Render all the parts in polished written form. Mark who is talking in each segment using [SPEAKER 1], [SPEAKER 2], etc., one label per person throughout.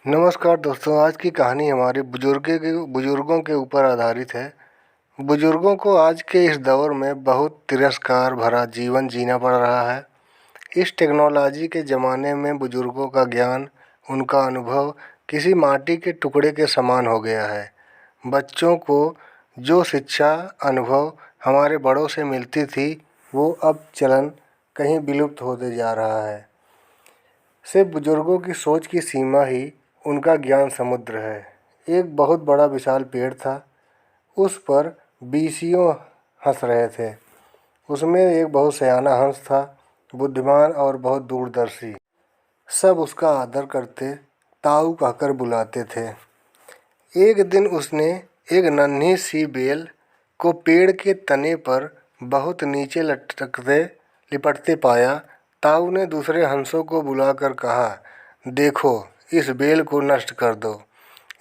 [SPEAKER 1] नमस्कार दोस्तों, आज की कहानी हमारे बुजुर्गों के ऊपर आधारित है। बुजुर्गों को आज के इस दौर में बहुत तिरस्कार भरा जीवन जीना पड़ रहा है। इस टेक्नोलॉजी के ज़माने में बुजुर्गों का ज्ञान, उनका अनुभव किसी माटी के टुकड़े के समान हो गया है। बच्चों को जो शिक्षा, अनुभव हमारे बड़ों से मिलती थी, वो अब चलन कहीं विलुप्त होते जा रहा है। सिर्फ बुजुर्गों की सोच की सीमा ही उनका ज्ञान समुद्र है। एक बहुत बड़ा विशाल पेड़ था। उस पर बीसियों हंस रहे थे। उसमें एक बहुत सयाना हंस था, बुद्धिमान और बहुत दूरदर्शी। सब उसका आदर करते, ताऊ कहकर बुलाते थे। एक दिन उसने एक नन्ही सी बेल को पेड़ के तने पर बहुत नीचे लटकते लिपटते पाया। ताऊ ने दूसरे हंसों को बुलाकर कहा, देखो, इस बेल को नष्ट कर दो।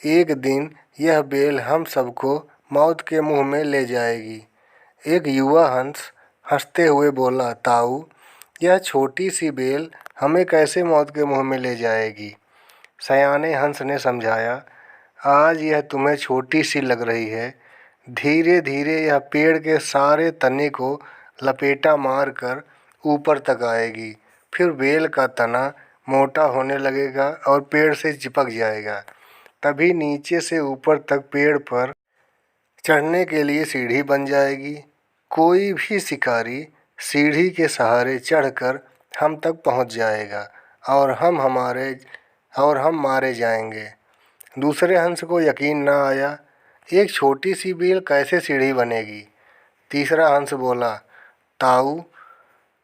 [SPEAKER 1] एक दिन यह बेल हम सबको मौत के मुंह में ले जाएगी। एक युवा हंस हंसते हुए बोला, ताऊ, यह छोटी सी बेल हमें कैसे मौत के मुंह में ले जाएगी? सयाने हंस ने समझाया, आज यह तुम्हें छोटी सी लग रही है। धीरे धीरे यह पेड़ के सारे तने को लपेटा मारकर ऊपर तक आएगी। फिर बेल का तना मोटा होने लगेगा और पेड़ से चिपक जाएगा। तभी नीचे से ऊपर तक पेड़ पर चढ़ने के लिए सीढ़ी बन जाएगी। कोई भी शिकारी सीढ़ी के सहारे चढ़कर हम तक पहुंच जाएगा और हम मारे जाएंगे। दूसरे हंस को यकीन न आया। एक छोटी सी बेल कैसे सीढ़ी बनेगी? तीसरा हंस बोला, ताऊ,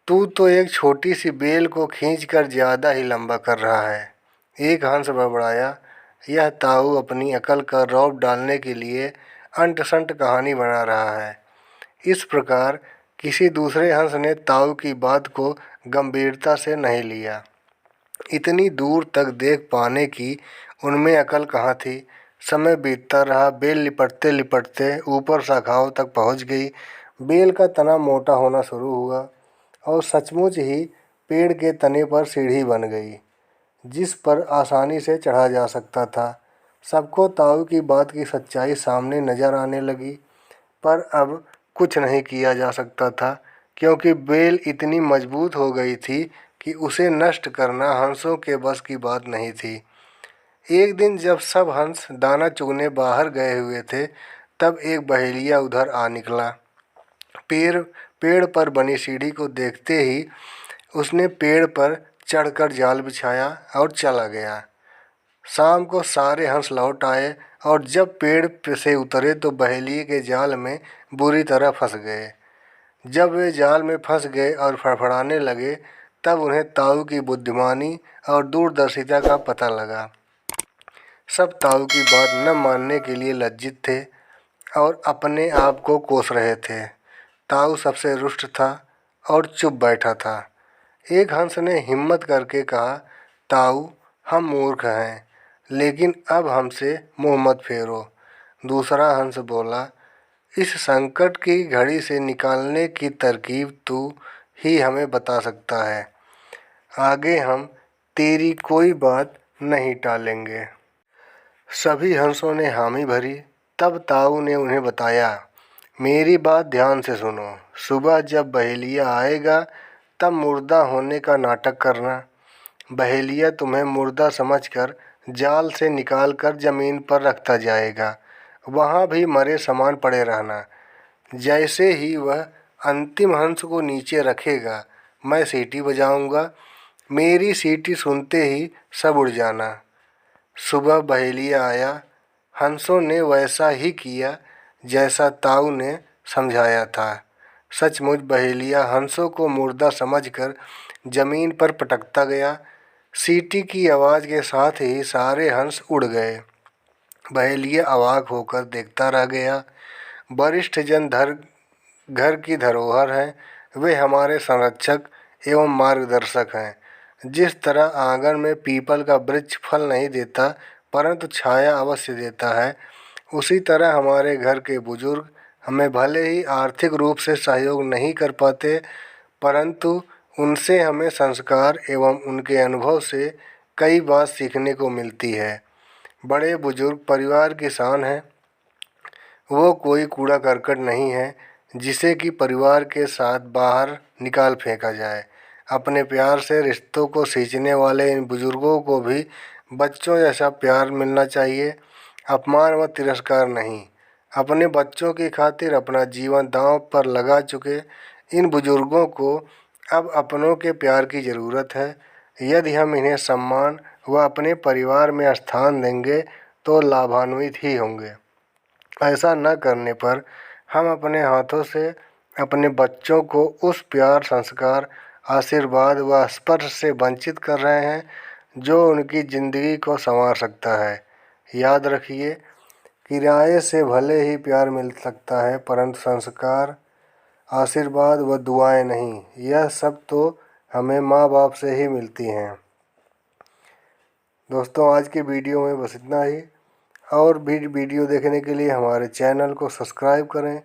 [SPEAKER 1] तू तो एक छोटी सी बेल को खींचकर ज़्यादा ही लंबा कर रहा है। एक हंस बड़बड़ाया, यह ताऊ अपनी अकल का रौब डालने के लिए अंट-शंट कहानी बना रहा है। इस प्रकार किसी दूसरे हंस ने ताऊ की बात को गंभीरता से नहीं लिया। इतनी दूर तक देख पाने की उनमें अकल कहाँ थी। समय बीतता रहा। बेल लिपटते लिपटते ऊपर शाखाओं तक पहुँच गई। बेल का तना मोटा होना शुरू हुआ और सचमुच ही पेड़ के तने पर सीढ़ी बन गई, जिस पर आसानी से चढ़ा जा सकता था। सबको ताऊ की बात की सच्चाई सामने नजर आने लगी, पर अब कुछ नहीं किया जा सकता था, क्योंकि बेल इतनी मजबूत हो गई थी कि उसे नष्ट करना हंसों के बस की बात नहीं थी। एक दिन जब सब हंस दाना चुगने बाहर गए हुए थे, तब एक बहेलिया उधर आ निकला। पेड़ पेड़ पर बनी सीढ़ी को देखते ही उसने पेड़ पर चढ़कर जाल बिछाया और चला गया। शाम को सारे हंस लौट आए और जब पेड़ से उतरे तो बहेलिए के जाल में बुरी तरह फंस गए। जब वे जाल में फंस गए और फड़फड़ाने लगे, तब उन्हें ताऊ की बुद्धिमानी और दूरदर्शिता का पता लगा। सब ताऊ की बात न मानने के लिए लज्जित थे और अपने आप को कोस रहे थे। ताऊ सबसे रुष्ट था और चुप बैठा था। एक हंस ने हिम्मत करके कहा, ताऊ, हम मूर्ख हैं, लेकिन अब हमसे मुंह मत फेरो। दूसरा हंस बोला, इस संकट की घड़ी से निकालने की तरकीब तू ही हमें बता सकता है। आगे हम तेरी कोई बात नहीं टालेंगे। सभी हंसों ने हामी भरी। तब ताऊ ने उन्हें बताया, मेरी बात ध्यान से सुनो। सुबह जब बहेलिया आएगा, तब मुर्दा होने का नाटक करना। बहेलिया तुम्हें मुर्दा समझकर जाल से निकालकर ज़मीन पर रखता जाएगा। वहाँ भी मरे समान पड़े रहना। जैसे ही वह अंतिम हंस को नीचे रखेगा, मैं सीटी बजाऊंगा। मेरी सीटी सुनते ही सब उड़ जाना। सुबह बहेलिया आया। हंसों ने वैसा ही किया जैसा ताऊ ने समझाया था। सचमुच बहेलिया हंसों को मुर्दा समझकर जमीन पर पटकता गया। सीटी की आवाज़ के साथ ही सारे हंस उड़ गए। बहेलिया अवाक होकर देखता रह गया। वरिष्ठ जन घर की धरोहर हैं। वे हमारे संरक्षक एवं मार्गदर्शक हैं। जिस तरह आंगन में पीपल का वृक्ष फल नहीं देता, परंतु छाया अवश्य देता है, उसी तरह हमारे घर के बुजुर्ग हमें भले ही आर्थिक रूप से सहयोग नहीं कर पाते, परंतु उनसे हमें संस्कार एवं उनके अनुभव से कई बात सीखने को मिलती है। बड़े बुजुर्ग परिवार की शान हैं। वो कोई कूड़ा करकट नहीं है जिसे कि परिवार के साथ बाहर निकाल फेंका जाए। अपने प्यार से रिश्तों को सींचने वाले इन बुजुर्गों को भी बच्चों जैसा प्यार मिलना चाहिए, अपमान व तिरस्कार नहीं। अपने बच्चों की खातिर अपना जीवन दांव पर लगा चुके इन बुजुर्गों को अब अपनों के प्यार की ज़रूरत है। यदि हम इन्हें सम्मान व अपने परिवार में स्थान देंगे तो लाभान्वित ही होंगे। ऐसा न करने पर हम अपने हाथों से अपने बच्चों को उस प्यार, संस्कार, आशीर्वाद व स्पर्श से वंचित कर रहे हैं जो उनकी ज़िंदगी को संवार सकता है। याद रखिए, किराए से भले ही प्यार मिल सकता है, परंतु संस्कार, आशीर्वाद व दुआएं नहीं। यह सब तो हमें माँ बाप से ही मिलती हैं। दोस्तों, आज की वीडियो में बस इतना ही। और भी वीडियो देखने के लिए हमारे चैनल को सब्सक्राइब करें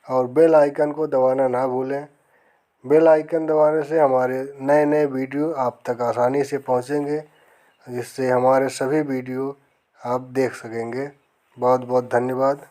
[SPEAKER 1] और बेल आइकन को दबाना ना भूलें। बेल आइकन दबाने से हमारे नए नए वीडियो आप तक आसानी से पहुंचेंगे, जिससे हमारे सभी वीडियो आप देख सकेंगे। बहुत बहुत धन्यवाद।